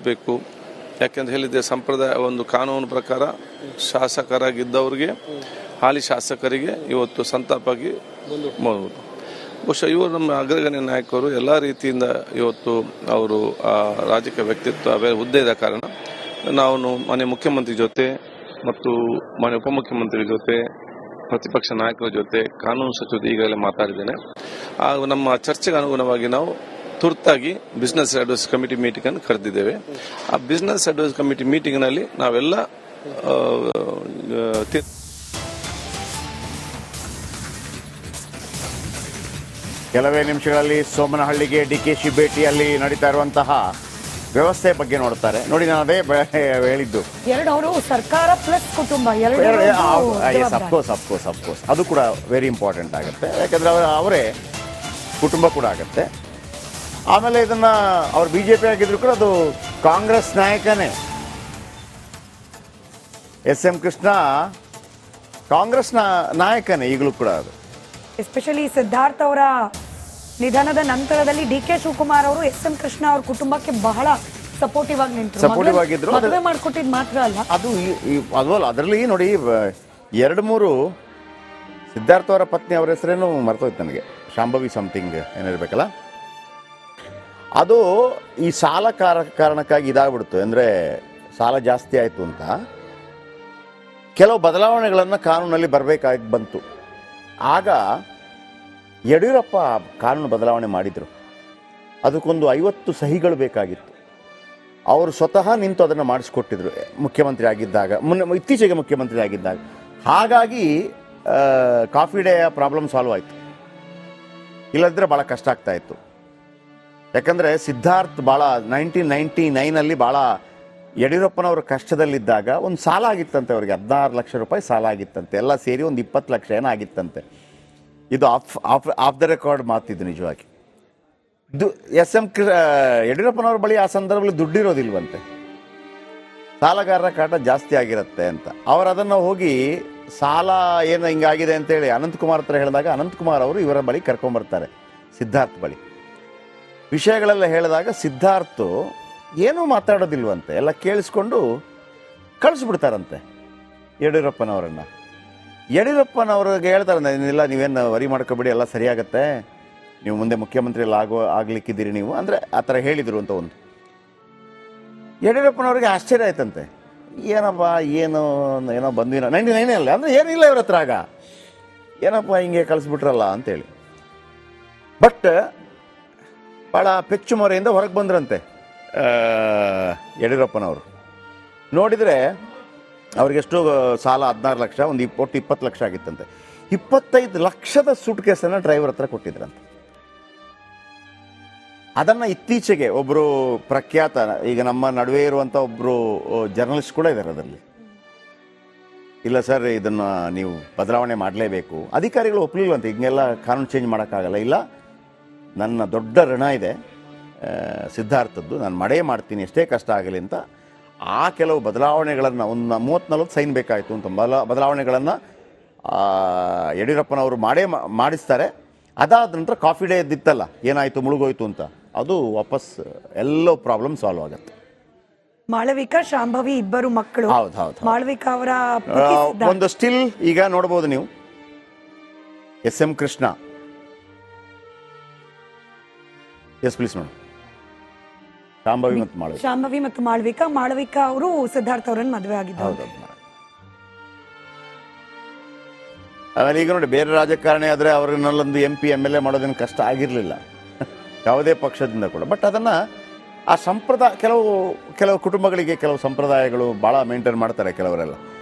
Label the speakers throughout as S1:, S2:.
S1: ಗೌರವಿಸಬೇಕು. ಯಾಕೆಂತ ಹೇಳಿದರೆ ಸಂಪ್ರದಾಯ ಒಂದು ಕಾನೂನು ಪ್ರಕಾರ ಶಾಸಕರಾಗಿದ್ದವ್ರಿಗೆ ಹಾಲಿ ಶಾಸಕರಿಗೆ ಇವತ್ತು ಸಂತಾಪಾಗಿ ಬಹುಶಃ ಇವರು ನಮ್ಮ ಅಗ್ರಗಣ್ಯ ನಾಯಕರು ಎಲ್ಲ ರೀತಿಯಿಂದ ಇವತ್ತು ಅವರು ರಾಜಕೀಯ ವ್ಯಕ್ತಿತ್ವ ಹುದ್ದೆ ಇದ್ದ ಕಾರಣ ನಾವು ಮಾನ್ಯ ಮುಖ್ಯಮಂತ್ರಿ ಜೊತೆ ಮತ್ತು ಮಾನ್ಯ ಉಪಮುಖ್ಯಮಂತ್ರಿ ಜೊತೆ ಪ್ರತಿಪಕ್ಷ ನಾಯಕರ ಜೊತೆ ಕಾನೂನು ಸಚಿವರು ಈಗಾಗಲೇ ಮಾತಾಡಿದ್ದೇನೆ. ನಮ್ಮ ಚರ್ಚೆಗೆ ಅನುಗುಣವಾಗಿ ನಾವು ತುರ್ತಾಗಿ ಬಿಸ್ನೆಸ್ ಅಡ್ವೈಸ್ ಕಮಿಟಿ ಮೀಟಿಂಗ್ ಅನ್ನು ಕರೆದಿದ್ದೇವೆ. ಆ ಬಿಸ್ನೆಸ್ ಅಡ್ವೈಸ್ ಕಮಿಟಿ ಮೀಟಿಂಗ್ನಲ್ಲಿ ನಾವೆಲ್ಲ
S2: ಕೆಲವೇ ನಿಮಿಷಗಳಲ್ಲಿ ಸೋಮನಹಳ್ಳಿಗೆ ಡಿಕೆಶಿ ಭೇಟಿಯಲ್ಲಿ ನಡೀತಾ ಇರುವಂತಹ ವ್ಯವಸ್ಥೆ ಬಗ್ಗೆ ನೋಡ್ತಾರೆ. ನೋಡಿ, ನಾನು ಅದೇ ಹೇಳಿದ್ದು,
S3: ಅವರು ಸರ್ಕಾರ ಪ್ಲಸ್ ಕುಟುಂಬ
S2: ಅಫ್ಕೋರ್ಸ್ ಅದು ಕೂಡ ವೆರಿ ಇಂಪಾರ್ಟೆಂಟ್ ಆಗುತ್ತೆ. ಯಾಕಂದ್ರೆ ಅವರೇ ಕುಟುಂಬ ಕೂಡ ಆಗುತ್ತೆ. ಆಮೇಲೆ ಇದನ್ನ ಅವ್ರು ಬಿಜೆಪಿ ಆಗಿದ್ರು ಕೂಡ ಅದು ಕಾಂಗ್ರೆಸ್ ನಾಯಕನೇ. SM ಕೃಷ್ಣ ಕಾಂಗ್ರೆಸ್ ನಾಯಕನೇ ಈಗಲೂ ಕೂಡ. ಅದು
S3: ಎಸ್ಪೆಷಲಿ ಸಿದ್ಧಾರ್ಥ್ ಅವರ ನಿಧನದ ನಂತರದಲ್ಲಿ DK ಶಿವಕುಮಾರ್ ಅವರು SM ಕೃಷ್ಣ ಅವ್ರ ಕುಟುಂಬಕ್ಕೆ ಬಹಳ ಸಪೋರ್ಟಿವ್ ಆಗಿದ್ರು. ಮದುವೆ ಮಾಡ್ಕೊಟ್ಟಿದ್ ಮಾತ್ರ ಅಲ್ಲ,
S2: ಅದು ಅದರಲ್ಲಿ ನೋಡಿ 2-3 ಸಿದ್ಧಾರ್ಥ್ ಅವರ ಪತ್ನಿ ಅವರ ಹೆಸರೇನು ಮರ್ತೋಯ್ತು ನನಗೆ, ಶಾಂಭವಿ ಸಮಥಿಂಗ್ ಏನಿರ್ಬೇಕಲ್ಲ. ಅದು ಈ ಸಾಲ ಕಾರಣಕ್ಕಾಗಿ ಇದಾಗ್ಬಿಡ್ತು. ಅಂದರೆ ಸಾಲ ಜಾಸ್ತಿ ಆಯಿತು ಅಂತ ಕೆಲವು ಬದಲಾವಣೆಗಳನ್ನು ಕಾನೂನಲ್ಲಿ ಬರಬೇಕಾಗಿ ಬಂತು. ಆಗ ಯಡಿಯೂರಪ್ಪ ಕಾನೂನು ಬದಲಾವಣೆ ಮಾಡಿದರು. ಅದಕ್ಕೊಂದು 50 ಸಹಿಗಳು ಬೇಕಾಗಿತ್ತು. ಅವರು ಸ್ವತಃ ನಿಂತು ಅದನ್ನು ಮಾಡಿಸ್ಕೊಟ್ಟಿದ್ರು ಮುಖ್ಯಮಂತ್ರಿ ಆಗಿದ್ದಾಗ, ಇತ್ತೀಚೆಗೆ ಮುಖ್ಯಮಂತ್ರಿ ಆಗಿದ್ದಾಗ. ಹಾಗಾಗಿ ಕಾಫಿ ಡೇಯ ಪ್ರಾಬ್ಲಮ್ ಸಾಲ್ವ್ ಆಯಿತು. ಇಲ್ಲದಿದ್ದರೆ ಭಾಳ ಕಷ್ಟ ಆಗ್ತಾ ಇತ್ತು. ಯಾಕಂದರೆ ಸಿದ್ಧಾರ್ಥ್ ಭಾಳ 1999 ಭಾಳ ಯಡಿಯೂರಪ್ಪನವರು ಕಷ್ಟದಲ್ಲಿದ್ದಾಗ ಒಂದು ಸಾಲ ಆಗಿತ್ತಂತೆ. ಅವರಿಗೆ 16 ಲಕ್ಷ ರೂಪಾಯಿ ಸಾಲ ಆಗಿತ್ತಂತೆ. ಎಲ್ಲ ಸೇರಿ ಒಂದು 20 ಲಕ್ಷ ಏನೋ ಆಗಿತ್ತಂತೆ. ಇದು ಆಫ್ ದ ರೆಕಾರ್ಡ್ ಮಾತಿದ್ದು ನಿಜವಾಗಿ. ಯಡಿಯೂರಪ್ಪನವ್ರ ಬಳಿ ಆ ಸಂದರ್ಭದಲ್ಲಿ ದುಡ್ಡಿರೋದಿಲ್ವಂತೆ, ಸಾಲಗಾರರ ಕಾಟ ಜಾಸ್ತಿ ಆಗಿರುತ್ತೆ ಅಂತ. ಅವರು ಅದನ್ನು ಹೋಗಿ ಸಾಲ ಏನು ಹಿಂಗಾಗಿದೆ ಅಂತೇಳಿ ಅನಂತಕುಮಾರ್ ಹತ್ರ ಹೇಳಿದಾಗ ಅನಂತಕುಮಾರ್ ಅವರು ಇವರ ಬಳಿ ಕರ್ಕೊಂಬರ್ತಾರೆ ಸಿದ್ಧಾರ್ಥ್ ಬಳಿ. ವಿಷಯಗಳೆಲ್ಲ ಹೇಳಿದಾಗ ಸಿದ್ಧಾರ್ಥ್ ಏನೂ ಮಾತಾಡೋದಿಲ್ವಂತೆ, ಎಲ್ಲ ಕೇಳಿಸ್ಕೊಂಡು ಕಳಿಸ್ಬಿಡ್ತಾರಂತೆ ಯಡಿಯೂರಪ್ಪನವರನ್ನು. ಯಡಿಯೂರಪ್ಪನವ್ರಿಗೆ ಹೇಳ್ತಾರೆ, ಇಲ್ಲ ನೀವೇನು ವರಿ ಮಾಡ್ಕೊಬೇಡಿ, ಎಲ್ಲ ಸರಿಯಾಗತ್ತೆ, ನೀವು ಮುಂದೆ ಮುಖ್ಯಮಂತ್ರಿ ಎಲ್ಲ ಆಗ್ಲಿಕ್ಕಿದ್ದೀರಿ ನೀವು ಅಂದರೆ ಆ ಥರ ಹೇಳಿದರು ಅಂತ ಒಂದು. ಯಡಿಯೂರಪ್ಪನವ್ರಿಗೆ ಆಶ್ಚರ್ಯ ಆಯ್ತಂತೆ, ಏನಪ್ಪ ಏನೋ ಬಂದ್ವಿನ 99 ಅಲ್ಲ ಅಂದರೆ ಏನಿಲ್ಲ ಇವ್ರ ಹತ್ರ ಆಗ, ಏನಪ್ಪ ಹಿಂಗೆ ಕಳಿಸ್ಬಿಟ್ರಲ್ಲ ಅಂತೇಳಿ. ಬಟ್ ಭಾಳ ಪೆಚ್ಚು ಮೊರೆಯಿಂದ ಹೊರಗೆ ಬಂದ್ರಂತೆ ಯಡಿಯೂರಪ್ಪನವರು. ನೋಡಿದರೆ ಅವ್ರಿಗೆಷ್ಟು ಸಾಲ 16 ಲಕ್ಷ, ಒಂದು 20 ಲಕ್ಷ ಆಗಿತ್ತಂತೆ. 25 ಲಕ್ಷದ ಸೂಟ್ ಕೇಸನ್ನು ಡ್ರೈವರ್ ಹತ್ರ ಕೊಟ್ಟಿದ್ರಂತೆ. ಅದನ್ನು ಇತ್ತೀಚೆಗೆ ಒಬ್ಬರು ಪ್ರಖ್ಯಾತ, ಈಗ ನಮ್ಮ ನಡುವೆ ಇರುವಂಥ ಒಬ್ಬರು ಜರ್ನಲಿಸ್ಟ್ ಕೂಡ ಇದ್ದಾರೆ ಅದರಲ್ಲಿ. ಇಲ್ಲ ಸರ್, ಇದನ್ನು ನೀವು ಬದಲಾವಣೆ ಮಾಡಲೇಬೇಕು. ಅಧಿಕಾರಿಗಳು ಒಪ್ಪಲಿಲ್ಲಂತೆ, ಹಿಂಗೆಲ್ಲ ಕಾನೂನು ಚೇಂಜ್ ಮಾಡೋಕ್ಕಾಗಲ್ಲ. ಇಲ್ಲ, ನನ್ನ ದೊಡ್ಡ ಋಣ ಇದೆ ಸಿದ್ಧಾರ್ಥದ್ದು, ನಾನು ಮಾಡೇ ಮಾಡ್ತೀನಿ ಎಷ್ಟೇ ಕಷ್ಟ ಆಗಲಿ ಅಂತ. ಆ ಕೆಲವು ಬದಲಾವಣೆಗಳನ್ನು ಒಂದು 30-40 ಸೈನ್ ಬೇಕಾಯಿತು ಅಂತ ಬದಲಾವಣೆಗಳನ್ನು ಯಡಿಯೂರಪ್ಪನವರು ಮಾಡಿಸ್ತಾರೆ. ಅದಾದ ನಂತರ ಕಾಫಿ ಡೇ ಇದ್ದಿತ್ತಲ್ಲ, ಏನಾಯಿತು ಮುಳುಗೋಯ್ತು ಅಂತ, ಅದು ವಾಪಸ್ ಎಲ್ಲೋ ಪ್ರಾಬ್ಲಮ್ ಸಾಲ್ವ್ ಆಗುತ್ತೆ.
S3: ಮಾಳವಿಕಾ ಶಾಂಭವಿ ಇಬ್ಬರು ಮಕ್ಕಳು.
S2: ಹೌದು.
S3: ಮಾಳವಿಕಾ ಅವರ
S2: ಒಂದು ಸ್ಟಿಲ್ ಈಗ ನೋಡ್ಬೋದು ನೀವು. SM ಕೃಷ್ಣ, ಎಸ್ ಪ್ಲೀಸ್ ನೋಡಿ. ಶಾಂಭವಿ ಮತ್ತು
S3: ಮಾಳವಿಕಾ ಅವರು ಸಿದ್ಧಾರ್ಥ್ ಅವರನ್ನು ಮದುವೆ ಆಗಿದ್ದಾರೆ.
S2: ಆಮೇಲೆ ಈಗ ನೋಡಿ, ಬೇರೆ ರಾಜಕಾರಣಿ ಆದರೆ ಅವ್ರನ್ನಲ್ಲೊಂದು MP MLA ಮಾಡೋದೇನು ಕಷ್ಟ ಆಗಿರಲಿಲ್ಲ ಯಾವುದೇ ಪಕ್ಷದಿಂದ ಕೂಡ. ಬಟ್ ಅದನ್ನು ಆ ಸಂಪ್ರದಾಯ ಕೆಲವು ಕುಟುಂಬಗಳಿಗೆ ಕೆಲವು ಸಂಪ್ರದಾಯಗಳು ಭಾಳ ಮೇಂಟೈನ್ ಮಾಡ್ತಾರೆ ಕೆಲವರೆಲ್ಲ.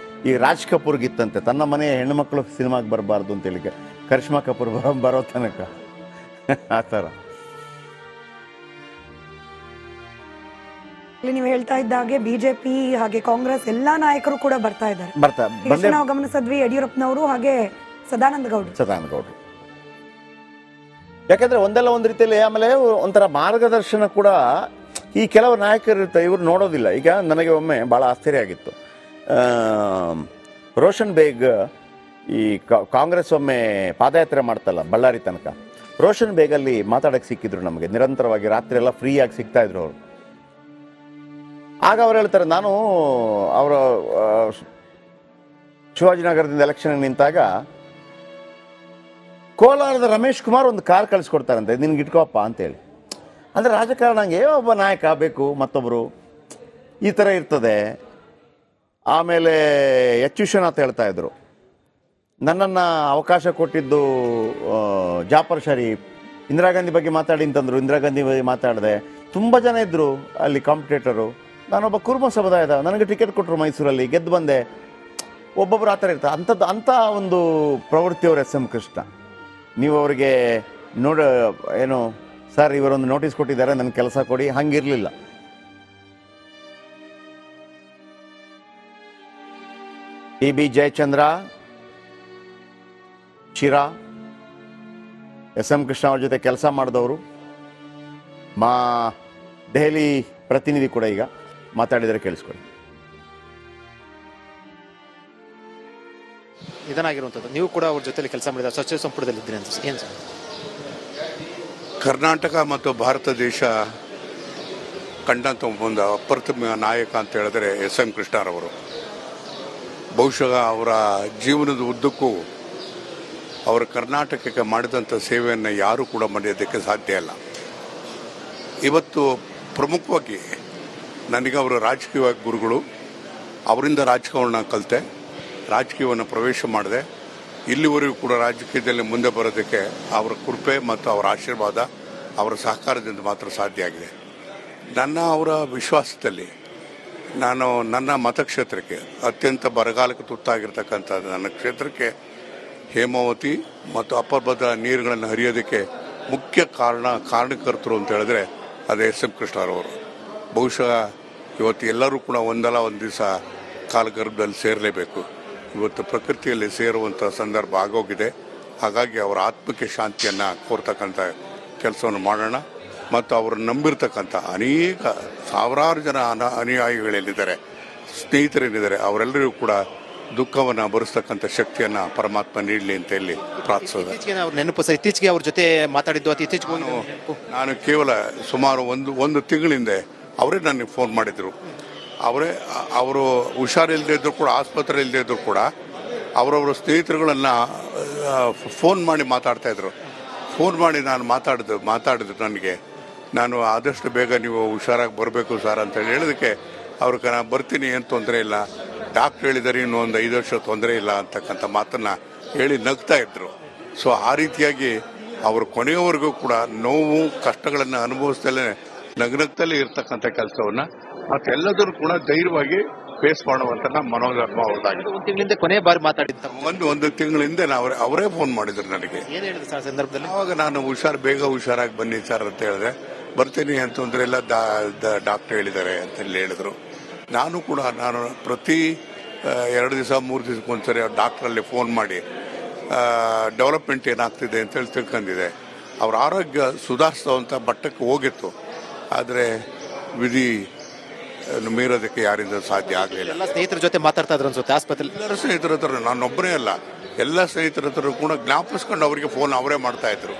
S2: ಈ ರಾಜ್ ಕಪೂರ್ಗಿತ್ತಂತೆ, ತನ್ನ ಮನೆಯ ಹೆಣ್ಣುಮಕ್ಕಳು ಸಿನಿಮಾಗೆ ಬರಬಾರ್ದು ಅಂತೇಳಿ ಕರಿಷ್ಮಾ ಕಪೂರ್ ಬರೋ ತನಕ ಆ ಥರ.
S3: ನೀವು ಹೇಳ್ತಾ ಇದ್ದಾಗೆ ಬಿಜೆಪಿ ಹಾಗೆ ಕಾಂಗ್ರೆಸ್ ಎಲ್ಲಾ ನಾಯಕರು ಕೂಡ ಬರ್ತಾ ಇದ್ದಾರೆ. ನಾವು ಗಮನಿಸಿದ್ವಿ ಯಡಿಯೂರಪ್ಪನವರು ಹಾಗೆ ಸದಾನಂದ ಗೌಡ್ರು.
S2: ಯಾಕಂದ್ರೆ ಒಂದಲ್ಲ ಒಂದು ರೀತಿಯಲ್ಲಿ ಆಮೇಲೆ ಒಂಥರ ಮಾರ್ಗದರ್ಶನ ಕೂಡ ಈ ಕೆಲವು ನಾಯಕರು ಇರ್ತಾರೆ, ಇವ್ರು ನೋಡೋದಿಲ್ಲ. ಈಗ ನನಗೆ ಒಮ್ಮೆ ಭಾಳ ಆಶ್ಚರ್ಯ ಆಗಿತ್ತು. ರೋಷನ್ ಬೇಗ್ ಈ ಕಾಂಗ್ರೆಸ್ ಒಮ್ಮೆ ಪಾದಯಾತ್ರೆ ಮಾಡ್ತಲ್ಲ ಬಳ್ಳಾರಿ ತನಕ, ರೋಷನ್ ಬೇಗಲ್ಲಿ ಮಾತಾಡಕ್ಕೆ ಸಿಕ್ಕಿದ್ರು ನಮಗೆ. ನಿರಂತರವಾಗಿ ರಾತ್ರಿ ಎಲ್ಲ ಫ್ರೀಯಾಗಿ ಸಿಗ್ತಾ ಇದ್ರು ಅವರು. ಆಗ ಅವ್ರು ಹೇಳ್ತಾರೆ, ನಾನು ಅವರ ಶಿವಾಜಿನಗರದಿಂದ ಎಲೆಕ್ಷನ್ ನಿಂತಾಗ ಕೋಲಾರದ ರಮೇಶ್ ಕುಮಾರ್ ಒಂದು ಕಾರ್ ಕಳಿಸ್ಕೊಡ್ತಾರಂತೆ, ನಿನ್ಗೆ ಇಟ್ಕೋಪ್ಪ ಅಂತೇಳಿ. ಅಂದರೆ ರಾಜಕಾರಣಂಗೆ ಒಬ್ಬ ನಾಯಕ ಬೇಕು, ಮತ್ತೊಬ್ಬರು ಈ ಥರ ಇರ್ತದೆ. ಆಮೇಲೆ ಎಚ್ ವಿಶ್ವನಾಥ್ ಹೇಳ್ತಾ ಇದ್ರು, ನನ್ನನ್ನು ಅವಕಾಶ ಕೊಟ್ಟಿದ್ದು ಜಾಫರ್ ಶರೀಫ್, ಇಂದಿರಾ ಗಾಂಧಿ ಬಗ್ಗೆ ಮಾತಾಡಿ ಅಂತಂದರು. ಇಂದಿರಾ ಗಾಂಧಿ ಬಗ್ಗೆ ಮಾತಾಡಿದೆ. ತುಂಬ ಜನ ಇದ್ದರು ಅಲ್ಲಿ ಕಾಂಪಿಟೇಟರು. ನಾನೊಬ್ಬ ಕುರುಬ ಸಮುದಾಯದ, ನನಗೆ ಟಿಕೆಟ್ ಕೊಟ್ಟರು ಮೈಸೂರಲ್ಲಿ, ಗೆದ್ದು ಬಂದೆ. ಒಬ್ಬೊಬ್ಬರು ಆ ಥರ ಇರ್ತಾರೆ. ಅಂಥ ಒಂದು ಪ್ರವೃತ್ತಿಯವರು ಎಸ್ ಎಂ ಕೃಷ್ಣ. ನೀವು ಅವರಿಗೆ ಏನು ಸರ್ ಇವರೊಂದು ನೋಟಿಸ್ ಕೊಟ್ಟಿದ್ದಾರೆ, ನನ್ನ ಕೆಲಸ ಕೊಡಿ, ಹಂಗಿರಲಿಲ್ಲ. T B Jayachandra, Sira, S M Krishna ಅವ್ರ ಜೊತೆ ಕೆಲಸ ಮಾಡಿದವರು. ದೆಹಲಿ ಪ್ರತಿನಿಧಿ ಕೂಡ ಈಗ ಮಾತಾಡಿದರೆ ಕೇಳಿಸ್ಕೊಳ್ಳಿ.
S4: ಇದನ್ನಾಗಿರುವಂಥದ್ದು ನೀವು ಕೂಡ ಅವ್ರ ಜೊತೆಲಿ ಕೆಲಸ ಮಾಡಿದ ಸಚಿವ ಸಂಪುಟದಲ್ಲಿ ಇದ್ದೀರಿ ಅಂತ ಏನು ಸರ್?
S5: ಕರ್ನಾಟಕ ಮತ್ತು ಭಾರತ ದೇಶ ಕಂಡಂಥ ಒಂದು ಅಪ್ರತಿಮ ನಾಯಕ ಅಂತ ಹೇಳಿದ್ರೆ ಎಸ್ ಎಂ ಕೃಷ್ಣರವರು. ಬಹುಶಃ ಅವರ ಜೀವನದ ಉದ್ದಕ್ಕೂ ಅವರು ಕರ್ನಾಟಕಕ್ಕೆ ಮಾಡಿದಂಥ ಸೇವೆಯನ್ನು ಯಾರೂ ಕೂಡ ಮರೆಯೋದಕ್ಕೆ ಸಾಧ್ಯ ಇಲ್ಲ. ಇವತ್ತು ಪ್ರಮುಖವಾಗಿ ನನಗೆ ಅವರು ರಾಜಕೀಯ ಗುರುಗಳು. ಅವರಿಂದ ರಾಜಕಾರಣ ಕಲಿತೆ, ರಾಜಕೀಯವನ್ನು ಪ್ರವೇಶ ಮಾಡಿದೆ. ಇಲ್ಲಿವರೆಗೂ ಕೂಡ ರಾಜಕೀಯದಲ್ಲಿ ಮುಂದೆ ಬರೋದಕ್ಕೆ ಅವರ ಕೃಪೆ ಮತ್ತು ಅವರ ಆಶೀರ್ವಾದ, ಅವರ ಸಹಕಾರದಿಂದ ಮಾತ್ರ ಸಾಧ್ಯ ಆಗಿದೆ. ಅವರ ವಿಶ್ವಾಸದಲ್ಲಿ ನನ್ನ ಮತಕ್ಷೇತ್ರಕ್ಕೆ, ಅತ್ಯಂತ ಬರಗಾಲಕ್ಕೆ ತುತ್ತಾಗಿರ್ತಕ್ಕಂಥ ನನ್ನ ಕ್ಷೇತ್ರಕ್ಕೆ ಹೇಮಾವತಿ ಮತ್ತು ಅಪರ್ಭದ್ರ ನೀರುಗಳನ್ನು ಹರಿಯೋದಕ್ಕೆ ಮುಖ್ಯ ಕಾರಣಕರ್ತರು ಅಂತ ಹೇಳಿದ್ರೆ ಅದು ಎಸ್ ಎಂ ಕೃಷ್ಣರವರು. ಬಹುಶಃ ಇವತ್ತು ಎಲ್ಲರೂ ಕೂಡ ಒಂದಲ್ಲ ಒಂದು ದಿವಸ ಕಾಲಗರ್ಭದಲ್ಲಿ ಸೇರಲೇಬೇಕು. ಇವತ್ತು ಪ್ರಕೃತಿಯಲ್ಲಿ ಸೇರುವಂಥ ಸಂದರ್ಭ ಆಗೋಗಿದೆ. ಹಾಗಾಗಿ ಅವರ ಆತ್ಮಕ್ಕೆ ಶಾಂತಿಯನ್ನು ಕೋರ್ತಕ್ಕಂಥ ಕೆಲಸವನ್ನು ಮಾಡೋಣ. ಮತ್ತು ಅವರು ನಂಬಿರ್ತಕ್ಕಂಥ ಅನೇಕ ಸಾವಿರಾರು ಜನ ಅನುಯಾಯಿಗಳೇನಿದ್ದಾರೆ, ಸ್ನೇಹಿತರೇನಿದ್ದಾರೆ, ಅವರೆಲ್ಲರಿಗೂ ಕೂಡ ದುಃಖವನ್ನು ಭರಿಸ್ತಕ್ಕಂಥ ಶಕ್ತಿಯನ್ನು ಪರಮಾತ್ಮ ನೀಡಲಿ ಅಂತ ಹೇಳಿ ಪ್ರಾರ್ಥಿಸೋದು.
S4: ನೆನಪು ಸರ್, ಇತ್ತೀಚೆಗೆ ಅವ್ರ ಜೊತೆ ಮಾತಾಡಿದ್ದು ಅತಿ ಇತ್ತೀಚೆಗೆ
S5: ನಾನು ಕೇವಲ ಸುಮಾರು ಒಂದು ತಿಂಗಳಿಂದ ಅವರೇ ನನಗೆ ಫೋನ್ ಮಾಡಿದರು. ಅವರು ಹುಷಾರಿಲ್ಲದೆ ಇದ್ದರೂ ಕೂಡ, ಆಸ್ಪತ್ರೆ ಇಲ್ಲದೆ ಇದ್ದರೂ ಕೂಡ ಅವರವರ ಸ್ನೇಹಿತರುಗಳನ್ನು ಫೋನ್ ಮಾಡಿ ಮಾತಾಡ್ತಾಯಿದ್ರು. ಫೋನ್ ಮಾಡಿ ನಾನು ಮಾತಾಡಿದ್ರು ನನಗೆ, ನಾನು ಆದಷ್ಟು ಬೇಗ ನೀವು ಹುಷಾರಾಗಿ ಬರಬೇಕು ಸರ್ ಅಂತ ಹೇಳೋದಕ್ಕೆ ಅವ್ರಿಗೆ ನಾನು ಬರ್ತೀನಿ, ಏನು ತೊಂದರೆ ಇಲ್ಲ, ಡಾಕ್ಟ್ರ್ ಹೇಳಿದ್ದಾರೆ ಇನ್ನೂ ಒಂದು 5 ವರ್ಷ ತೊಂದರೆ ಇಲ್ಲ ಅಂತಕ್ಕಂಥ ಮಾತನ್ನು ಹೇಳಿ ನಗ್ತಾ ಇದ್ರು. ಸೊ ಆ ರೀತಿಯಾಗಿ ಅವರು ಕೊನೆಯವರೆಗೂ ಕೂಡ ನೋವು ಕಷ್ಟಗಳನ್ನು ಅನುಭವಿಸ್ದಲೇ ನಗ್ನಗ್ತಲೇ ಇರ್ತಕ್ಕಂಥ ಕೆಲಸವನ್ನು ಮತ್ತು ಎಲ್ಲದರೂ ಕೂಡ ಧೈರ್ಯವಾಗಿ ಫೇಸ್ ಮಾಡುವಂತ ಮನೋಧರ್ಮ ಅವ್ರದ್ದಾಗಿದೆ.
S4: ಒಂದು ತಿಂಗಳಿಂದ ಕೊನೆ ಬಾರಿ ಮಾತಾಡಿದ್ದ
S5: ಒಂದು ತಿಂಗಳಿಂದ ಅವರೇ ಫೋನ್ ಮಾಡಿದ್ರು ನನಗೆ.
S4: ಏನು ಹೇಳಿದ್ರು ಸರ್ ಸಂದರ್ಭದಲ್ಲಿ?
S5: ಆವಾಗ ನಾನು ಬೇಗ ಹುಷಾರಾಗಿ ಬನ್ನಿ ಸರ್ ಅಂತ ಹೇಳಿದೆ. ಬರ್ತೀನಿ ಅಂತಂದ್ರೆ ಎಲ್ಲ ಡಾಕ್ಟರ್ ಹೇಳಿದ್ದಾರೆ ಅಂತ ಹೇಳಿದ್ರು. ನಾನು ಪ್ರತಿ 2 ದಿವಸ 3 ದಿವಸಕ್ಕೊಂದ್ಸರಿ ಡಾಕ್ಟ್ರಲ್ಲಿ ಫೋನ್ ಮಾಡಿ ಡೆವಲಪ್ಮೆಂಟ್ ಏನಾಗ್ತಿದೆ ಅಂತೇಳಿ ತಿಳ್ಕೊಂಡಿದೆ. ಅವ್ರ ಆರೋಗ್ಯ ಸುಧಾರಿಸುವಂಥ ಮಟ್ಟಕ್ಕೆ ಹೋಗಿತ್ತು. ಆದರೆ ವಿಧಿ ಮೀರೋದಕ್ಕೆ ಯಾರಿಂದ ಸಾಧ್ಯ ಆಗಲಿಲ್ಲ.
S4: ಎಲ್ಲ ಸ್ನೇಹಿತರ ಜೊತೆ ಮಾತಾಡ್ತಾ ಇದ್ರು ಅನ್ಸುತ್ತೆ ಆಸ್ಪತ್ರೆ.
S5: ಎಲ್ಲರ ಸ್ನೇಹಿತರ ಹತ್ರ, ನಾನೊಬ್ಬರೇ ಅಲ್ಲ, ಎಲ್ಲ ಸ್ನೇಹಿತರ ಹತ್ರ ಕೂಡ ಜ್ಞಾಪಿಸ್ಕೊಂಡು ಅವರಿಗೆ ಫೋನ್ ಅವರೇ ಮಾಡ್ತಾ ಇದ್ರು.